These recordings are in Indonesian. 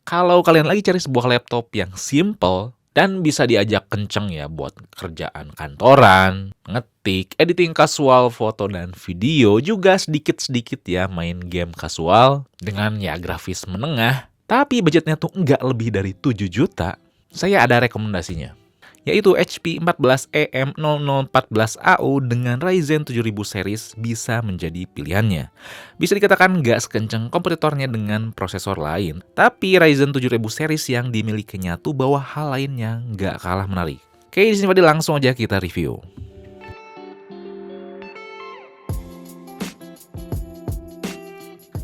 Kalau kalian lagi cari sebuah laptop yang simple dan bisa diajak kenceng ya buat kerjaan kantoran, ngetik, editing kasual, foto dan video, juga sedikit-sedikit ya main game kasual dengan ya grafis menengah, tapi budgetnya tuh nggak lebih dari 7 juta, saya ada rekomendasinya, yaitu HP 14EM0014AU dengan Ryzen 7000 series bisa menjadi pilihannya. Bisa dikatakan nggak sekenceng kompetitornya dengan prosesor lain, tapi Ryzen 7000 series yang dimilikinya tuh bawa hal lain yang nggak kalah menarik. Oke, di sini Fadil langsung aja kita review.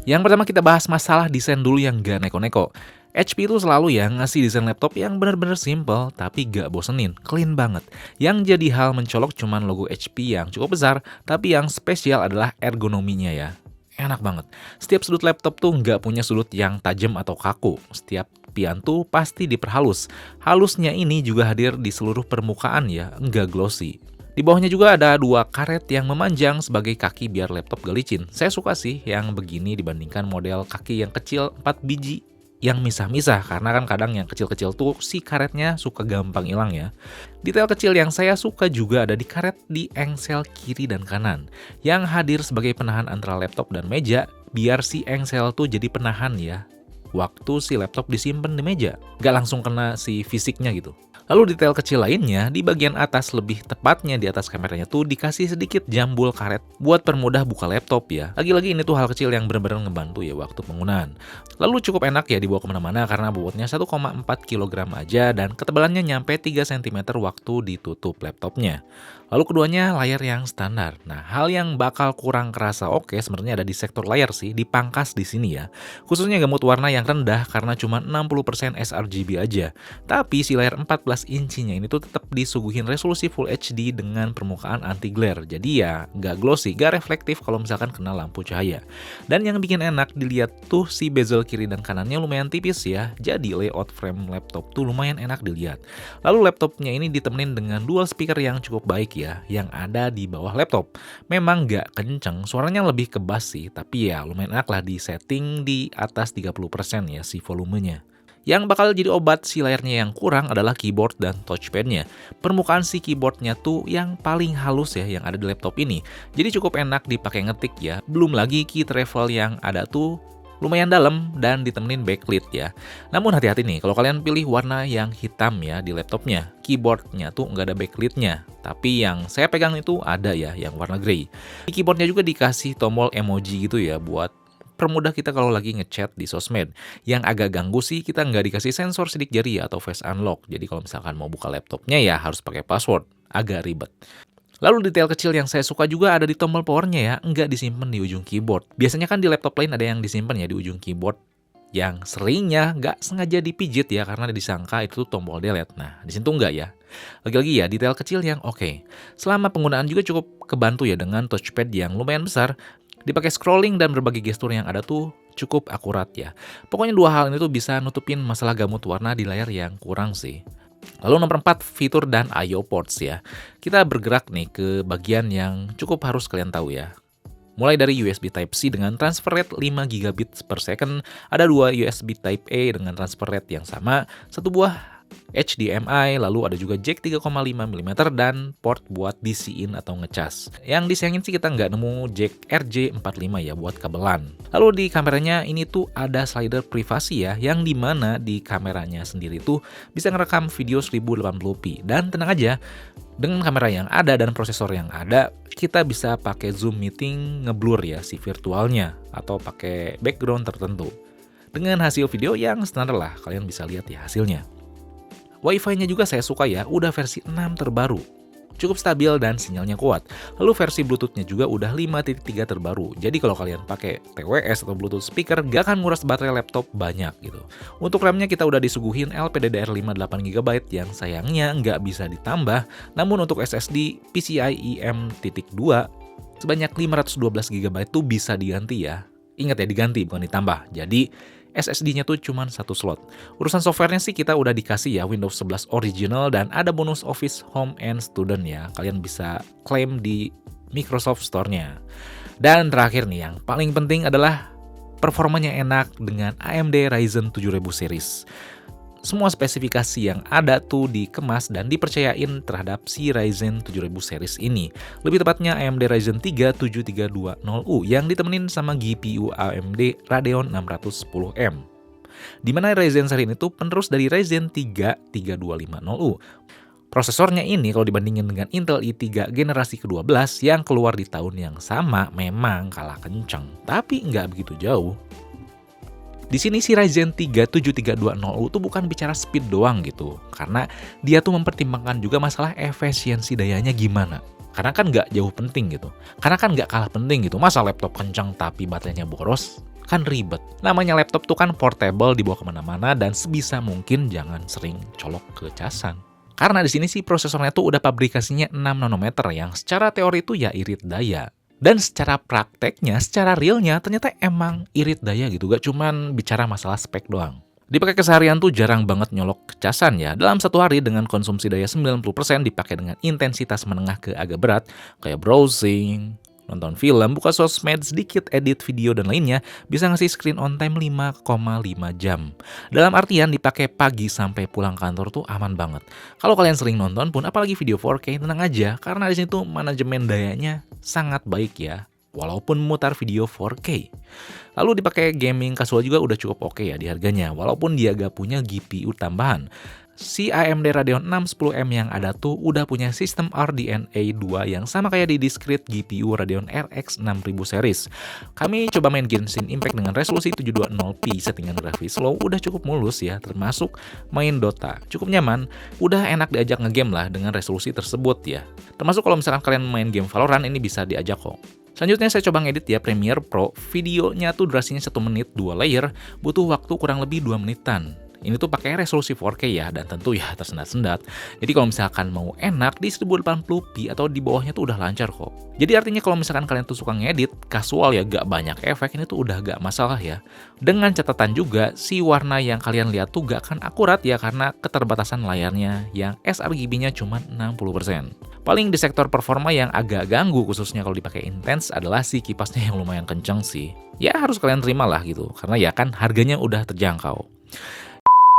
Yang pertama kita bahas masalah desain dulu yang gak neko-neko. HP itu selalu ya ngasih desain laptop yang benar-benar simple tapi gak bosenin, clean banget. Yang jadi hal mencolok cuman logo HP yang cukup besar, tapi yang spesial adalah ergonominya ya. Enak banget. Setiap sudut laptop tuh nggak punya sudut yang tajam atau kaku. Setiap pian tuh pasti diperhalus. Halusnya ini juga hadir di seluruh permukaan ya, nggak glossy. Di bawahnya juga ada dua karet yang memanjang sebagai kaki biar laptop gak licin. Saya suka sih yang begini dibandingkan model kaki yang kecil 4 biji yang misah-misah, karena kan kadang yang kecil-kecil tuh si karetnya suka gampang hilang ya. Detail kecil yang saya suka juga ada di karet di engsel kiri dan kanan yang hadir sebagai penahan antara laptop dan meja biar si engsel tuh jadi penahan ya waktu si laptop disimpan di meja, gak langsung kena si fisiknya gitu. Lalu detail kecil lainnya, di bagian atas lebih tepatnya di atas kameranya tuh dikasih sedikit jambul karet buat permudah buka laptop ya. Lagi-lagi ini tuh hal kecil yang benar-benar ngebantu ya waktu penggunaan. Lalu cukup enak ya dibawa kemana-mana karena bobotnya 1,4 kg aja dan ketebalannya nyampe 3 cm waktu ditutup laptopnya. Lalu keduanya layar yang standar. Nah, hal yang bakal kurang kerasa oke sebenarnya ada di sektor layar sih, dipangkas di sini ya. Khususnya gamut warna yang rendah karena cuma 60% sRGB aja. Tapi si layar 14 inchinya ini tuh tetap disuguhin resolusi Full HD dengan permukaan anti glare. Jadi ya nggak glossy, nggak reflektif kalau misalkan kena lampu cahaya. Dan yang bikin enak dilihat tuh si bezel kiri dan kanannya lumayan tipis ya. Jadi layout frame laptop tuh lumayan enak dilihat. Lalu laptopnya ini ditemenin dengan dual speaker yang cukup baik ya, yang ada di bawah laptop. Memang nggak kenceng, suaranya lebih ke bass sih, tapi ya lumayan enak lah di setting di atas 30% ya si volumenya. Yang bakal jadi obat si layarnya yang kurang adalah keyboard dan touchpadnya. Permukaan si keyboardnya tuh yang paling halus ya yang ada di laptop ini. Jadi cukup enak dipakai ngetik ya. Belum lagi key travel yang ada tuh lumayan dalam dan ditemenin backlit ya. Namun hati-hati nih, kalau kalian pilih warna yang hitam ya di laptopnya, keyboardnya tuh nggak ada backlit-nya. Tapi yang saya pegang itu ada ya, yang warna grey. Di keyboardnya juga dikasih tombol emoji gitu ya, buat permudah kita kalau lagi ngechat di sosmed. Yang agak ganggu sih kita nggak dikasih sensor sidik jari atau face unlock. Jadi kalau misalkan mau buka laptopnya ya harus pakai password. Agak ribet. Lalu detail kecil yang saya suka juga ada di tombol powernya ya, nggak disimpan di ujung keyboard. Biasanya kan di laptop lain ada yang disimpan ya di ujung keyboard, yang seringnya nggak sengaja dipijit ya karena disangka itu tombol delete. Nah, di situ nggak ya. Lagi-lagi ya, detail kecil yang oke. Selama penggunaan juga cukup kebantu ya dengan touchpad yang lumayan besar, dipakai scrolling dan berbagai gestur yang ada tuh cukup akurat ya. Pokoknya dua hal ini tuh bisa nutupin masalah gamut warna di layar yang kurang sih. Lalu nomor 4, fitur dan I/O ports ya. Kita bergerak nih ke bagian yang cukup harus kalian tahu ya. Mulai dari USB Type-C dengan transfer rate 5 gigabit per second, ada dua USB Type-A dengan transfer rate yang sama, satu buah HDMI, lalu ada juga jack 3,5 mm dan port buat DC-in atau ngecas. Yang disayangin sih kita nggak nemu jack RJ45 ya buat kabelan. Lalu di kameranya ini tuh ada slider privasi ya, yang dimana di kameranya sendiri tuh bisa ngerekam video 1080p. Dan tenang aja, dengan kamera yang ada dan prosesor yang ada, kita bisa pakai Zoom meeting ngeblur ya si virtualnya atau pakai background tertentu. Dengan hasil video yang standar lah, kalian bisa lihat ya hasilnya. Wi-Fi-nya juga saya suka ya, udah versi 6 terbaru. Cukup stabil dan sinyalnya kuat. Lalu versi Bluetooth-nya juga udah 5.3 terbaru. Jadi kalau kalian pakai TWS atau Bluetooth speaker, gak akan nguras baterai laptop banyak gitu. Untuk RAM-nya kita udah disuguhin LPDDR5 8GB yang sayangnya nggak bisa ditambah. Namun untuk SSD PCIe M.2 sebanyak 512GB tuh bisa diganti ya. Ingat ya, diganti bukan ditambah. Jadi SSD-nya tuh cuma satu slot. Urusan softwarenya sih kita udah dikasih ya Windows 11 original dan ada bonus Office Home and Student ya. Kalian bisa klaim di Microsoft Store-nya. Dan terakhir nih yang paling penting adalah performanya enak dengan AMD Ryzen 7000 series. Semua spesifikasi yang ada tuh dikemas dan dipercayain terhadap si Ryzen 7000 series ini. Lebih tepatnya AMD Ryzen 3 7320U yang ditemenin sama GPU AMD Radeon 610M. Dimana Ryzen seri ini tuh penerus dari Ryzen 3 3250U. Prosesornya ini kalau dibandingin dengan Intel i3 generasi ke-12 yang keluar di tahun yang sama memang kalah kenceng, tapi nggak begitu jauh. Di sini si Ryzen 3 7320U tuh bukan bicara speed doang gitu, karena dia tuh mempertimbangkan juga masalah efisiensi dayanya gimana. Karena kan nggak jauh penting gitu, karena kan nggak kalah penting gitu, masa laptop kencang tapi baterainya boros? Kan ribet. Namanya laptop tuh kan portable dibawa kemana-mana dan sebisa mungkin jangan sering colok ke casan. Karena di sini sih prosesornya tuh udah pabrikasinya 6 nanometer yang secara teori itu ya irit daya. Dan secara prakteknya, secara realnya ternyata emang irit daya gitu, gak cuman bicara masalah spek doang. Dipakai keseharian tuh jarang banget nyolok ke casan ya. Dalam satu hari dengan konsumsi daya 90% dipakai dengan intensitas menengah ke agak berat, kayak browsing, nonton film, buka sosmed, sedikit edit video dan lainnya, bisa ngasih screen on time 5,5 jam. Dalam artian dipakai pagi sampai pulang kantor tuh aman banget. Kalau kalian sering nonton pun, apalagi video 4K, tenang aja, karena di sini tuh manajemen dayanya sangat baik ya, walaupun mutar video 4K. Lalu dipakai gaming casual juga udah cukup oke ya di harganya, walaupun dia gak punya GPU tambahan. Si AMD Radeon 610M yang ada tuh udah punya sistem RDNA 2 yang sama kayak di discrete GPU Radeon RX 6000 series. Kami coba main Genshin Impact dengan resolusi 720p, settingan grafis low udah cukup mulus ya, termasuk main Dota. Cukup nyaman, udah enak diajak ngegame lah dengan resolusi tersebut ya. Termasuk kalau misalkan kalian main game Valorant ini bisa diajak kok. Selanjutnya saya coba ngedit ya Premiere Pro, videonya tuh durasinya 1 menit 2 layer, butuh waktu kurang lebih 2 menitan. Ini tuh pakai resolusi 4K ya, dan tentu ya tersendat-sendat. Jadi kalau misalkan mau enak di 1080p atau di bawahnya tuh udah lancar kok. Jadi artinya kalau misalkan kalian tuh suka ngedit, casual ya, gak banyak efek, ini tuh udah gak masalah ya. Dengan catatan juga, si warna yang kalian lihat tuh gak akan akurat ya, karena keterbatasan layarnya yang sRGB-nya cuma 60%. Paling di sektor performa yang agak ganggu khususnya kalau dipakai intens adalah si kipasnya yang lumayan kenceng sih. Ya harus kalian terima lah gitu, karena ya kan harganya udah terjangkau.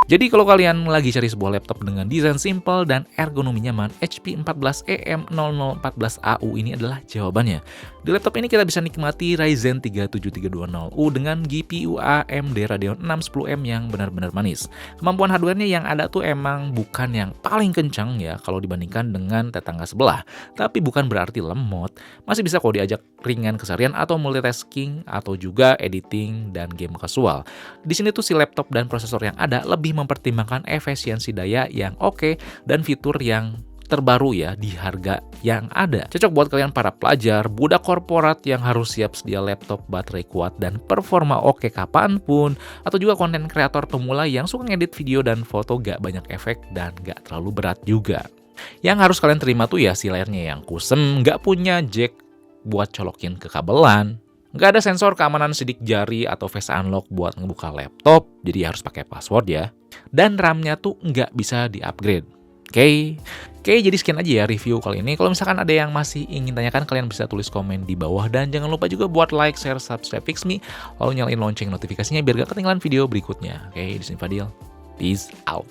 Jadi kalau kalian lagi cari sebuah laptop dengan desain simple dan ergonomi nyaman, HP 14EM0014AU ini adalah jawabannya. Di laptop ini kita bisa nikmati Ryzen 3 7320U dengan GPU AMD Radeon 610M yang benar-benar manis. Kemampuan hardware-nya yang ada tuh emang bukan yang paling kencang ya kalau dibandingkan dengan tetangga sebelah, tapi bukan berarti lemot. Masih bisa kok diajak ringan keseharian atau multitasking atau juga editing dan game casual. Di sini tuh si laptop dan prosesor yang ada lebih mempertimbangkan efisiensi daya yang oke dan fitur yang terbaru ya di harga yang ada. Cocok buat kalian para pelajar, budak korporat yang harus siap sedia laptop, baterai kuat, dan performa oke kapanpun, atau juga konten kreator pemula yang suka ngedit video dan foto gak banyak efek dan gak terlalu berat juga. Yang harus kalian terima tuh ya si layarnya yang kusem, gak punya jack buat colokin ke kabelan, nggak ada sensor keamanan sidik jari atau face unlock buat ngebuka laptop, jadi harus pakai password ya. Dan RAM-nya tuh nggak bisa di-upgrade. Oke, jadi sekian aja ya review kali ini. Kalau misalkan ada yang masih ingin tanyakan, kalian bisa tulis komen di bawah. Dan jangan lupa juga buat like, share, subscribe Fixme, lalu nyalain lonceng notifikasinya biar gak ketinggalan video berikutnya. Oke, di sini Fadil. Peace out.